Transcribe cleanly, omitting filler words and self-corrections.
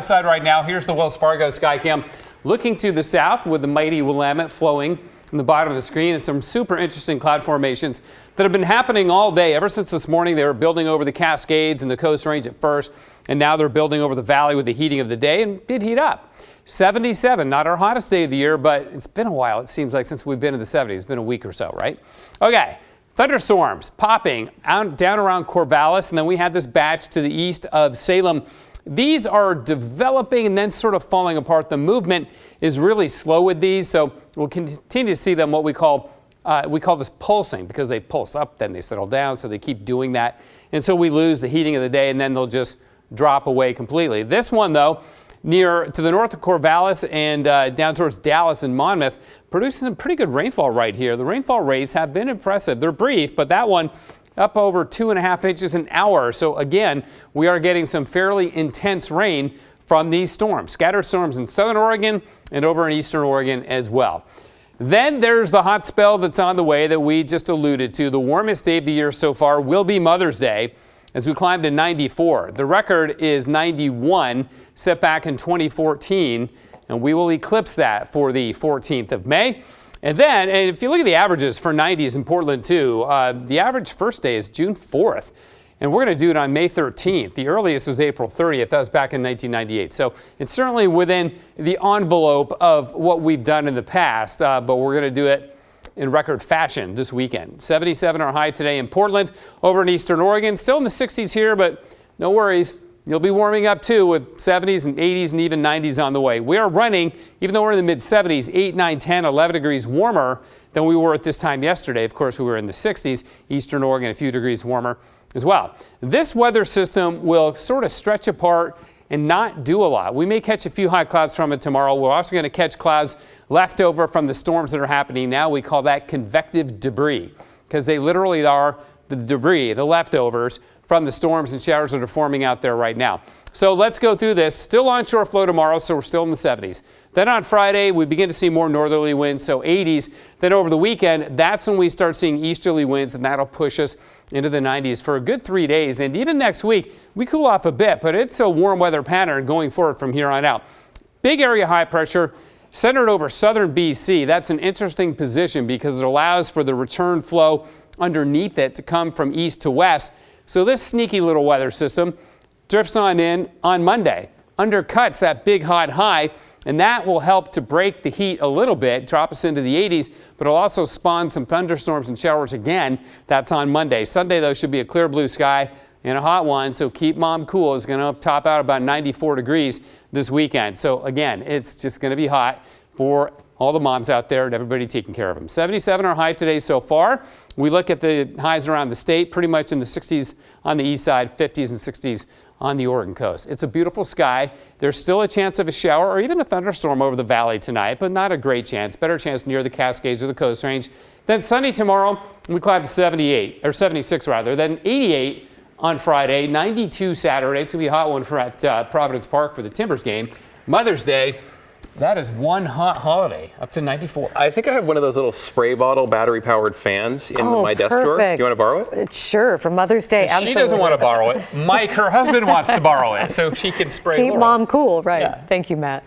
Outside right now, here's the Wells Fargo Skycam looking to the south with the mighty Willamette flowing in the bottom of the screen and some super interesting cloud formations that have been happening all day. Ever since this morning, they were building over the Cascades and the Coast Range at first, and now they're building over the valley with the heating of the day, and did heat up. 77, not our hottest day of the year, but it's been a while, it seems like, since we've been in the 70s. It's been a week or so, right? Okay, thunderstorms popping down around Corvallis, and then we had this batch to the east of Salem. These are developing and then sort of falling apart. The movement is really slow with these, so we'll continue to see them what we call this pulsing, because they pulse up, then they settle down, so they keep doing that. And so we lose the heating of the day, and then they'll just drop away completely. This one, though, near to the north of Corvallis and down towards Dallas and Monmouth, produces some pretty good rainfall right here. The rainfall rates have been impressive. They're brief, but that one up over 2.5 inches an hour. So again, we are getting some fairly intense rain from these storms. Scattered storms in southern Oregon and over in eastern Oregon as well. Then there's the hot spell that's on the way that we just alluded to. The warmest day of the year so far will be Mother's Day, as we climb to 94. The record is 91, set back in 2014, and we will eclipse that for the 14th of May. And then, and if you look at the averages for 90s in Portland too, the average first day is June 4th, and we're going to do it on May 13th. The earliest was April 30th. That was back in 1998. So it's certainly within the envelope of what we've done in the past, but we're going to do it in record fashion this weekend. 77 our high today in Portland, over in eastern Oregon. Still in the 60s here, but no worries. You'll be warming up too with 70s and 80s and even 90s on the way. We are running, even though we're in the mid 70s, 8, 9, 10, 11 degrees warmer than we were at this time yesterday. Of course, we were in the 60s, eastern Oregon a few degrees warmer as well. This weather system will sort of stretch apart and not do a lot. We may catch a few high clouds from it tomorrow. We're also going to catch clouds left over from the storms that are happening now. We call that convective debris, because they literally are the debris, the leftovers from the storms and showers that are forming out there right now. So let's go through this. Still onshore flow tomorrow, so we're still in the 70s. Then on Friday, we begin to see more northerly winds, so 80s. Then over the weekend, that's when we start seeing easterly winds, and that'll push us into the 90s for a good 3 days. And even next week, we cool off a bit, but it's a warm weather pattern going forward from here on out. Big area high pressure centered over southern BC. That's an interesting position because it allows for the return flow underneath it to come from east to west. So this sneaky little weather system drifts on in on Monday, undercuts that big hot high, and that will help to break the heat a little bit, drop us into the 80s, but it'll also spawn some thunderstorms and showers again. That's on Monday. Sunday, though, should be a clear blue sky and a hot one, so keep mom cool. It's going to top out about 94 degrees this weekend. So again, it's just going to be hot for all the moms out there and everybody taking care of them. 77 our high today so far. We look at the highs around the state, pretty much in the 60s on the east side, 50s and 60s on the Oregon coast. It's a beautiful sky. There's still a chance of a shower or even a thunderstorm over the valley tonight, but not a great chance. Better chance near the Cascades or the Coast Range. Then sunny tomorrow, we climb to 78, or 76 rather, then 88 on Friday, 92 Saturday. It's going to be a hot one for at Providence Park for the Timbers game. Mother's Day, that is one hot holiday, up to 94. I think I have one of those little spray bottle battery-powered fans in my desk drawer. Do you want to borrow it? Sure, for Mother's Day, absolutely. She doesn't want to borrow it. Mike, her husband, wants to borrow it, so she can spray. Keep mom cool, right. Yeah. Thank you, Matt.